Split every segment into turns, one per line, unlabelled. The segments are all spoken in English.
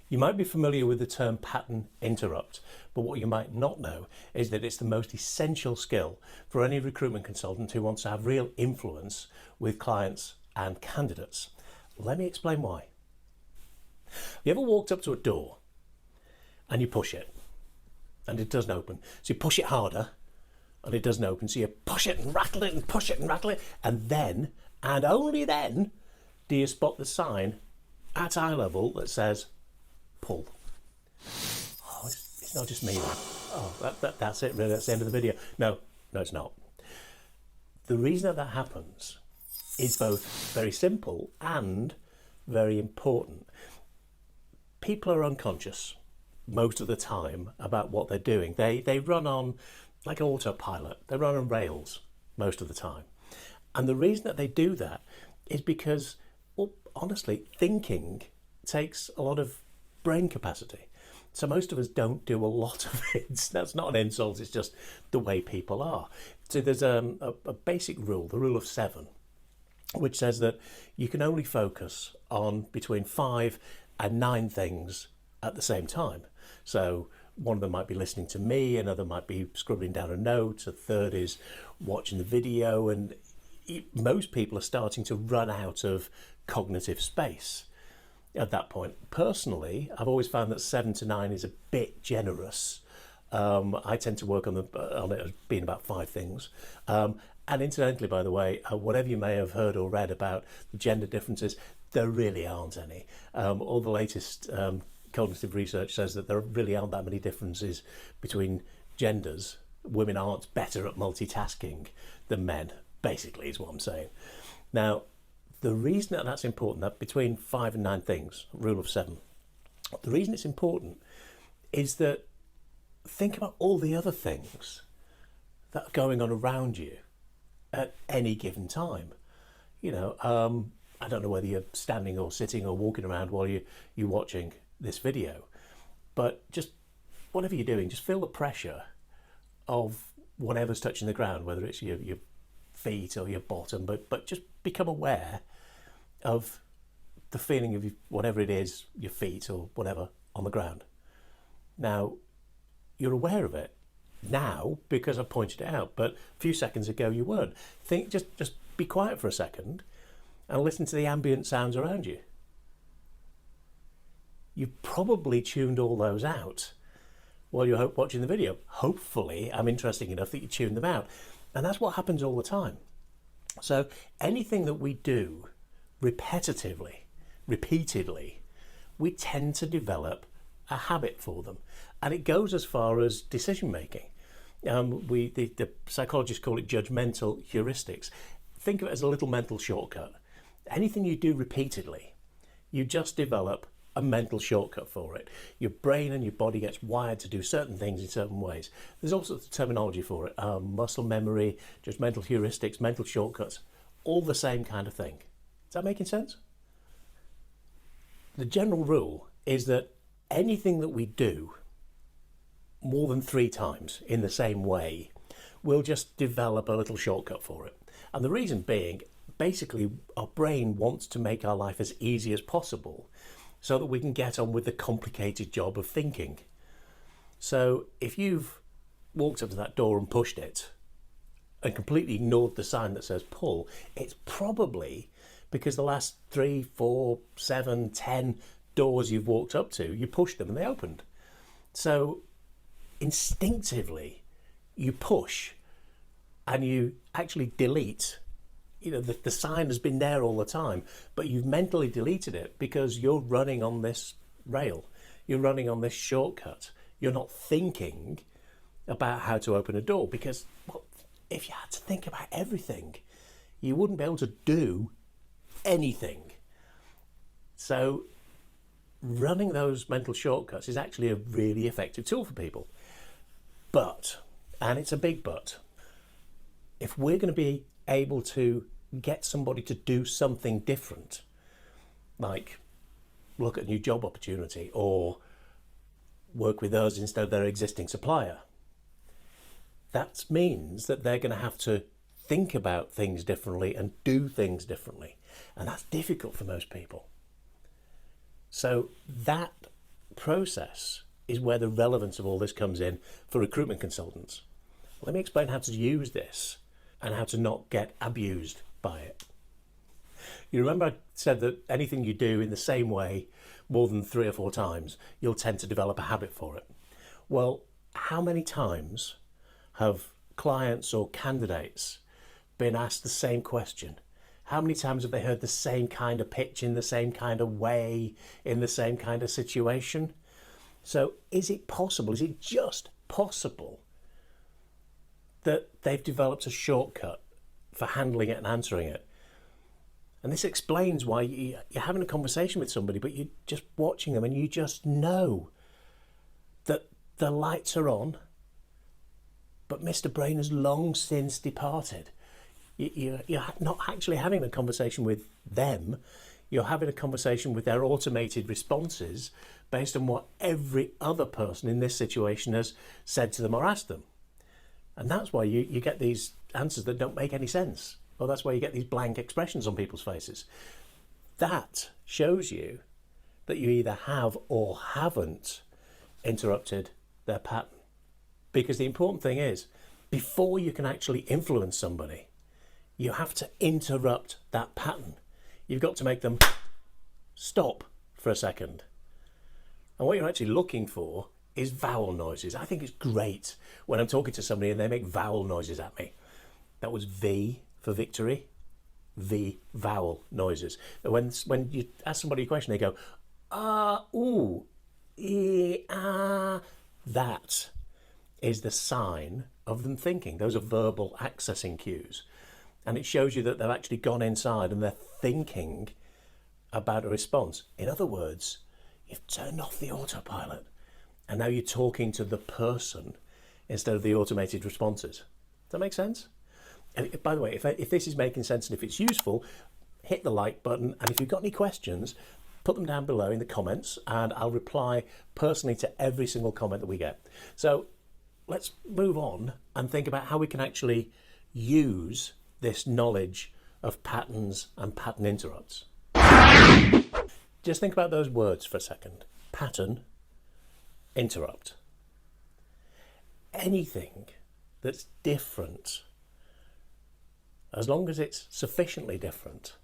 You might be familiar with the term pattern interrupt, but what you might not know is that it's the most essential skill for any recruitment consultant who wants to have real influence with clients and candidates. Let me explain why. You ever walked up to a door and you push it and it doesn't open? So you push it harder and it doesn't open. So you push it and rattle it and push it and rattle it, and then, and only then, do you spot the sign at eye level that says pull. Oh, it's not just me. Oh, that's it, really. That's the end of the video. No, it's not. The reason that happens is both very simple and very important. People are unconscious most of the time about what they're doing. They run on like autopilot. They run on rails most of the time. And the reason that they do that is because, well, honestly, thinking takes a lot of brain capacity. So most of us don't do a lot of it. That's not an insult, it's just the way people are. So there's a basic rule, the rule of 7, which says that you can only focus on between 5 and 9 things at the same time. So one of them might be listening to me, another might be scribbling down a note, a third is watching the video, and most people are starting to run out of cognitive space at that point. Personally, I've always found that 7 to 9 is a bit generous. I tend to work on it as being about 5 things. And incidentally, by the way, whatever you may have heard or read about the gender differences, there really aren't any. All the latest cognitive research says that there really aren't that many differences between genders. Women aren't better at multitasking than men, basically, is what I'm saying. Now, the reason that that's important, that between 5 and 9 things, rule of 7, the reason it's important is that think about all the other things that are going on around you at any given time. You know, I don't know whether you're standing or sitting or walking around while you're watching this video, but just whatever you're doing, just feel the pressure of whatever's touching the ground, whether it's your feet or your bottom, but just become aware of the feeling of whatever it is, your feet or whatever, on the ground. Now, you're aware of it now because I pointed it out, but a few seconds ago you weren't. Just be quiet for a second and listen to the ambient sounds around you. You've probably tuned all those out while you're watching the video. Hopefully, I'm interesting enough that you tune them out. And that's what happens all the time. So anything that we do repetitively, repeatedly, we tend to develop a habit for them. And it goes as far as decision making. The psychologists call it judgmental heuristics. Think of it as a little mental shortcut. Anything you do repeatedly, you just develop a mental shortcut for it. Your brain and your body gets wired to do certain things in certain ways. There's all sorts of terminology for it. Muscle memory, judgmental heuristics, mental shortcuts, all the same kind of thing. Is that making sense? The general rule is that anything that we do more than 3 times in the same way, we'll just develop a little shortcut for it. And the reason being, basically, our brain wants to make our life as easy as possible so that we can get on with the complicated job of thinking. So if you've walked up to that door and pushed it and completely ignored the sign that says pull, it's probably because the last 3, 4, 7, 10 doors you've walked up to, you pushed them and they opened. So instinctively you push and you actually delete. You know, the sign has been there all the time, but you've mentally deleted it because you're running on this rail. You're running on this shortcut. You're not thinking about how to open a door because, well, if you had to think about everything, you wouldn't be able to do anything. So running those mental shortcuts is actually a really effective tool for people. But, and it's a big but, if we're going to be able to get somebody to do something different, like look at a new job opportunity or work with us instead of their existing supplier, that means that they're going to have to think about things differently and do things differently. And that's difficult for most people. So that process is where the relevance of all this comes in for recruitment consultants. Let me explain how to use this and how to not get abused by it. You remember I said that anything you do in the same way more than 3 or 4 times, you'll tend to develop a habit for it. Well, how many times have clients or candidates been asked the same question? How many times have they heard the same kind of pitch in the same kind of way, in the same kind of situation? So is it possible, is it just possible that they've developed a shortcut for handling it and answering it? And this explains why you're having a conversation with somebody, but you're just watching them and you just know that the lights are on, but Mr. Brain has long since departed. You're not actually having a conversation with them. You're having a conversation with their automated responses based on what every other person in this situation has said to them or asked them. And that's why you get these answers that don't make any sense. Or that's why you get these blank expressions on people's faces. That shows you that you either have or haven't interrupted their pattern. Because the important thing is, before you can actually influence somebody, you have to interrupt that pattern. You've got to make them stop for a second. And what you're actually looking for is vowel noises. I think it's great when I'm talking to somebody and they make vowel noises at me. That was V for victory, V, vowel noises. When you ask somebody a question, they go, ooh, that is the sign of them thinking. Those are verbal accessing cues. And it shows you that they've actually gone inside and they're thinking about a response. In other words, you've turned off the autopilot and now you're talking to the person instead of the automated responses. Does that make sense? And by the way, if this is making sense and if it's useful, hit the like button. And if you've got any questions, put them down below in the comments and I'll reply personally to every single comment that we get. So let's move on and think about how we can actually use this knowledge of patterns and pattern interrupts. Just think about those words for a second. Pattern, interrupt. Anything that's different, as long as it's sufficiently different,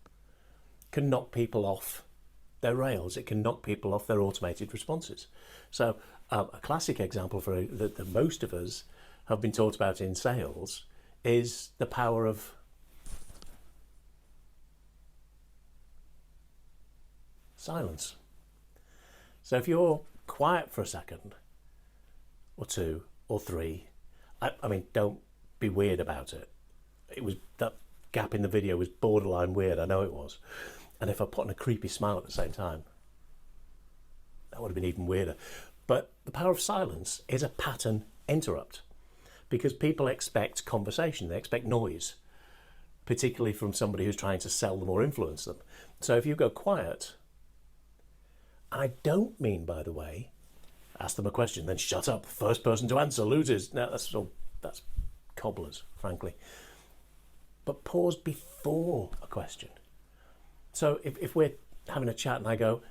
can knock people off their rails. It can knock people off their automated responses. So a classic example for that most of us have been taught about in sales is the power of silence. So if you're quiet for a second or 2 or 3, I mean, don't be weird about it. That gap in the video was borderline weird, I know it was. And if I put on a creepy smile at the same time, that would have been even weirder. But the power of silence is a pattern interrupt because people expect conversation, they expect noise, particularly from somebody who's trying to sell them or influence them. So if you go quiet, I don't mean, by the way, ask them a question, then shut up, first person to answer loses. No, that's cobblers, frankly. But pause before a question. So if we're having a chat and I go,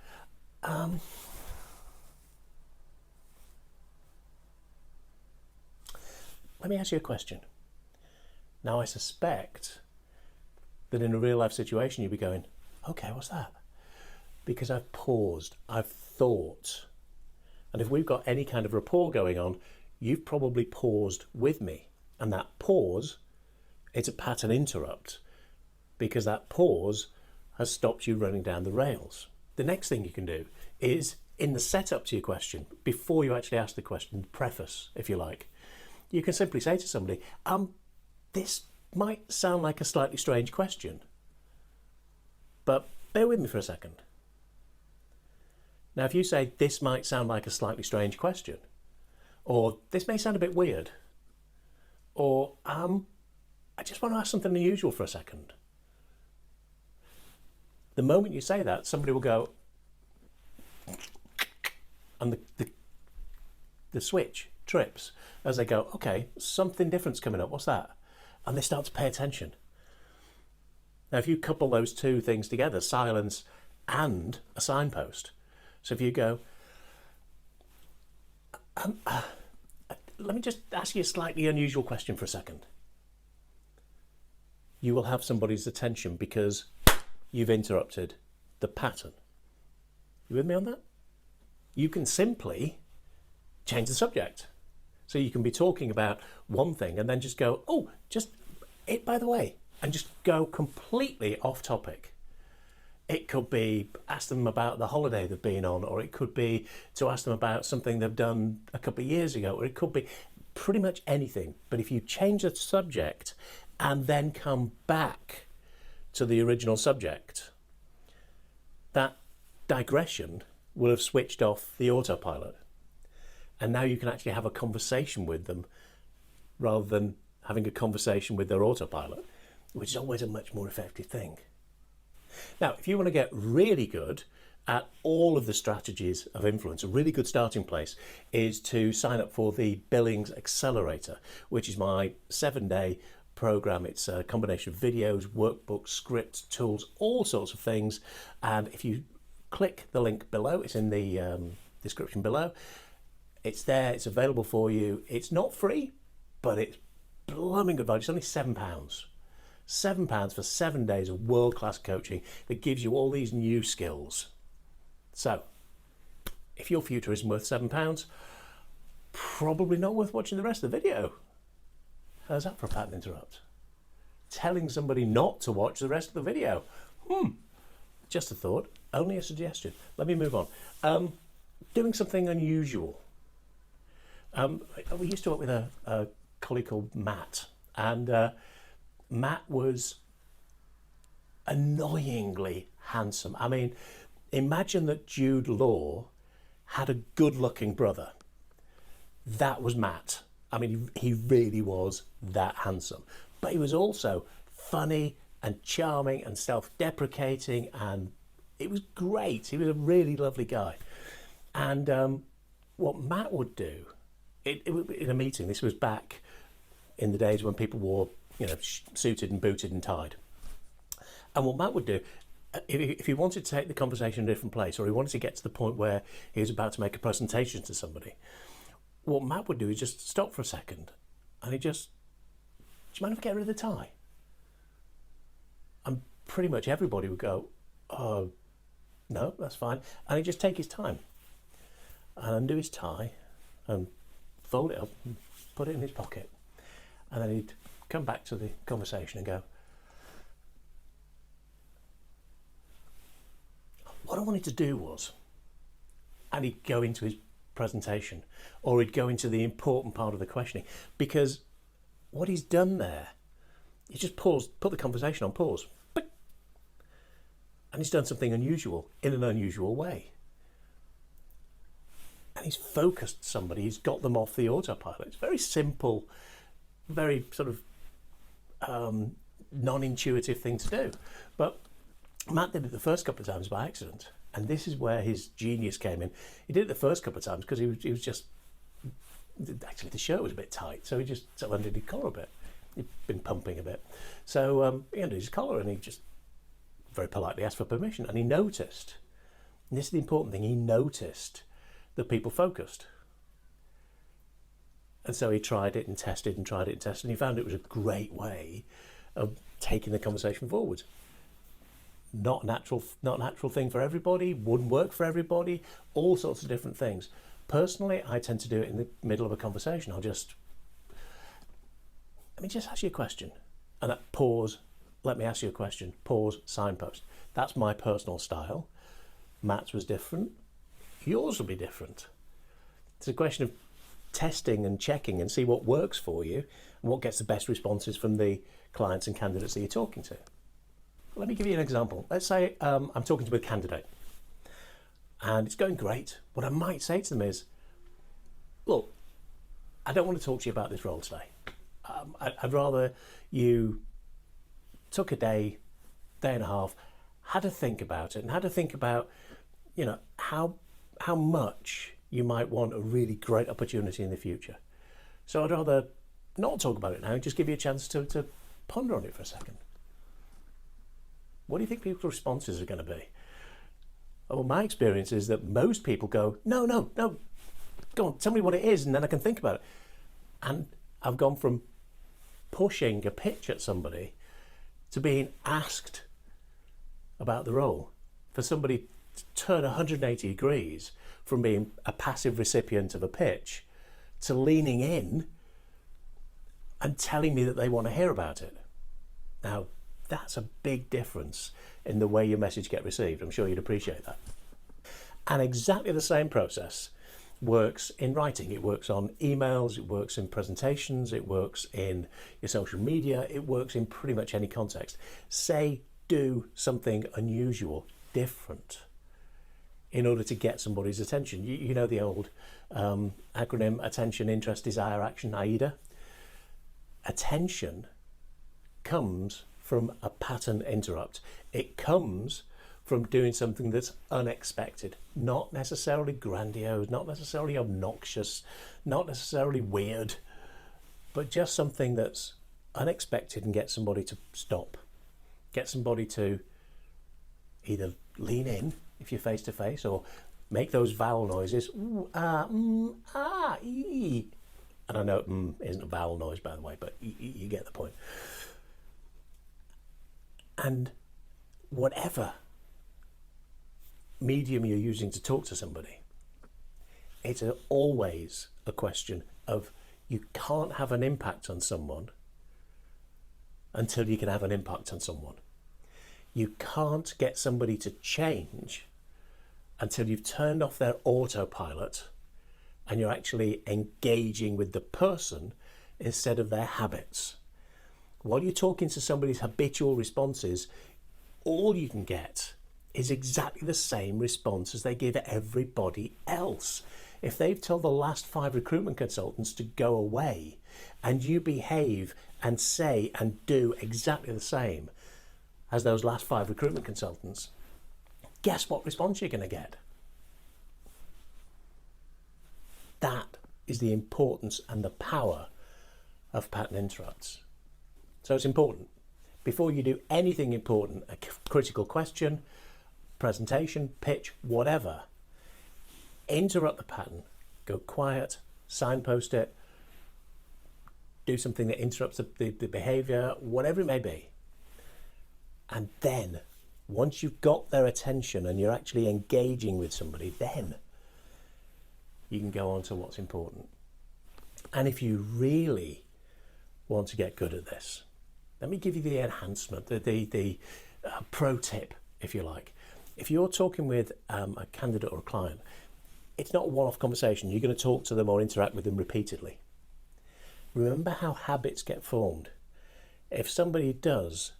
let me ask you a question. Now I suspect that in a real life situation you'd be going, okay, what's that? Because I've paused, I've thought. And if we've got any kind of rapport going on, you've probably paused with me. And that pause, it's a pattern interrupt because that pause has stopped you running down the rails. The next thing you can do is in the setup to your question, before you actually ask the question, preface, if you like, you can simply say to somebody, this might sound like a slightly strange question, but bear with me for a second. Now, if you say, this might sound like a slightly strange question, or this may sound a bit weird, or I just want to ask something unusual for a second. The moment you say that, somebody will go, and the switch trips as they go, okay, something different's coming up, what's that? And they start to pay attention. Now, if you couple those two things together, silence and a signpost. So if you go, Let me just ask you a slightly unusual question for a second. You will have somebody's attention because you've interrupted the pattern. You with me on that? You can simply change the subject. So you can be talking about one thing and then just go, oh, just it by the way, and just go completely off topic. It could be ask them about the holiday they've been on, or it could be to ask them about something they've done a couple of years ago, or it could be pretty much anything. But if you change the subject and then come back to the original subject, that digression will have switched off the autopilot. And now you can actually have a conversation with them rather than having a conversation with their autopilot, which is always a much more effective thing. Now, if you want to get really good at all of the strategies of influence, a really good starting place is to sign up for the Billings Accelerator, which is my 7-day program. It's a combination of videos, workbooks, scripts, tools, all sorts of things. And if you click the link below, it's in the description below. It's there, it's available for you. It's not free, but it's blooming good value. It's only £7. £7 for 7 days of world-class coaching that gives you all these new skills. So, if your future isn't worth £7, probably not worth watching the rest of the video. How's that for a pattern interrupt? Telling somebody not to watch the rest of the video. Just a thought, only a suggestion. Let me move on. Doing something unusual. We used to work with a colleague called Matt, and Matt was annoyingly handsome. I mean, imagine that Jude Law had a good-looking brother. That was Matt. I mean, he really was that handsome. But he was also funny and charming and self-deprecating, and it was great. He was a really lovely guy. And what Matt would do, in a meeting, this was back in the days when people wore, suited and booted and tied. And what Matt would do, if he wanted to take the conversation to a different place, or he wanted to get to the point where he was about to make a presentation to somebody, what Matt would do is just stop for a second, and do you mind if I get rid of the tie? And pretty much everybody would go, oh, no, that's fine. And he'd just take his time and undo his tie and fold it up and put it in his pocket. And then he'd come back to the conversation and go, what I wanted to do was, and he'd go into his presentation, or he'd go into the important part of the questioning, because what he's done there, he just put the conversation on pause, and he's done something unusual in an unusual way. And he's focused somebody, he's got them off the autopilot. It's very simple, very sort of non-intuitive thing to do. But Matt did it the first couple of times by accident, and this is where his genius came in. He did it the first couple of times because he was just, actually the shirt was a bit tight, so he just sort of undid his collar a bit. He'd been pumping a bit. So he undid his collar, and he just very politely asked for permission, and he noticed, and this is the important thing, he noticed that people focused. And so he tried it and tested and tried it and tested, and he found it was a great way of taking the conversation forward. Not a natural thing for everybody, wouldn't work for everybody, all sorts of different things. Personally, I tend to do it in the middle of a conversation. Let me just ask you a question. And that pause, let me ask you a question, pause, signpost. That's my personal style. Matt's was different. Yours will be different. It's a question of testing and checking and see what works for you and what gets the best responses from the clients and candidates that you're talking to. Let me give you an example. Let's say I'm talking to a candidate and it's going great. What I might say to them is, look, I don't want to talk to you about this role today. I'd rather you took a day and a half, had to think about it and had to think about, how much you might want a really great opportunity in the future. So I'd rather not talk about it now, just give you a chance to ponder on it for a second. What do you think people's responses are going to be? Well, my experience is that most people go, no, Go on, tell me what it is, and then I can think about it. And I've gone from pushing a pitch at somebody to being asked about the role. For somebody to turn 180 degrees from being a passive recipient of a pitch to leaning in and telling me that they want to hear about it. Now, that's a big difference in the way your message gets received. I'm sure you'd appreciate that. And exactly the same process works in writing. It works on emails, it works in presentations, it works in your social media, it works in pretty much any context. Say, do something unusual, different, in order to get somebody's attention. You know the old acronym: attention, interest, desire, action, AIDA. Attention comes from a pattern interrupt. It comes from doing something that's unexpected, not necessarily grandiose, not necessarily obnoxious, not necessarily weird, but just something that's unexpected and get somebody to stop, get somebody to either lean in if you're face to face, or make those vowel noises, ooh, ah, ah, ee. And I know isn't a vowel noise, by the way, but you get the point. And whatever medium you're using to talk to somebody, it's always a question of, you can't have an impact on someone until you can have an impact on someone. You can't get somebody to change until you've turned off their autopilot and you're actually engaging with the person instead of their habits. While you're talking to somebody's habitual responses, all you can get is exactly the same response as they give everybody else. If they've told the last 5 recruitment consultants to go away, and you behave and say and do exactly the same as those last 5 recruitment consultants, guess what response you're going to get? That is the importance and the power of pattern interrupts. So it's important. Before you do anything important, a critical question, presentation, pitch, whatever, interrupt the pattern, go quiet, signpost it, do something that interrupts the behavior, whatever it may be. And then, once you've got their attention and you're actually engaging with somebody, then you can go on to what's important. And if you really want to get good at this, let me give you the enhancement, the pro tip, if you like. If you're talking with a candidate or a client, it's not a one-off conversation. You're going to talk to them or interact with them repeatedly. Remember how habits get formed. If somebody does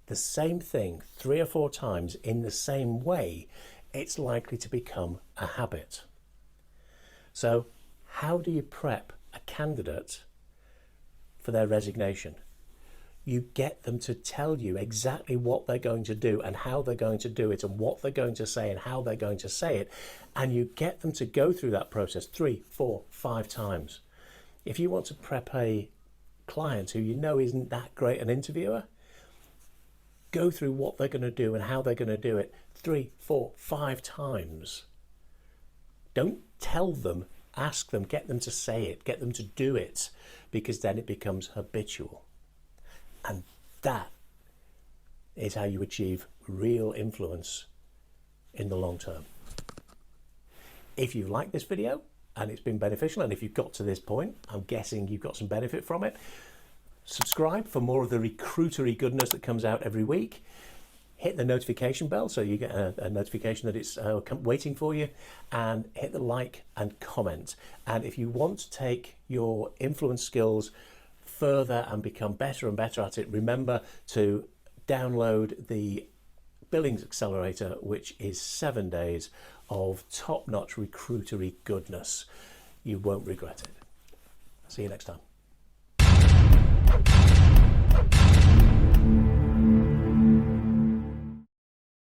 the same thing 3 or 4 times in the same way, it's likely to become a habit. So how do you prep a candidate for their resignation? You get them to tell you exactly what they're going to do and how they're going to do it and what they're going to say and how they're going to say it. And you get them to go through that process 3, 4, 5 times. If you want to prep a client who you know isn't that great an interviewer, go through what they're going to do and how they're going to do it 3, 4, 5 times. Don't tell them, ask them, get them to say it, get them to do it, because then it becomes habitual. And that is how you achieve real influence in the long term. If you like this video and it's been beneficial, and if you've got to this point, I'm guessing you've got some benefit from it, subscribe for more of the recruitery goodness that comes out every week. Hit the notification bell so you get a notification that it's waiting for you, and hit the like and comment. And if you want to take your influence skills further and become better and better at it, remember to download the Billings Accelerator, which is 7 days of top-notch recruitery goodness. You won't regret it. See you next time.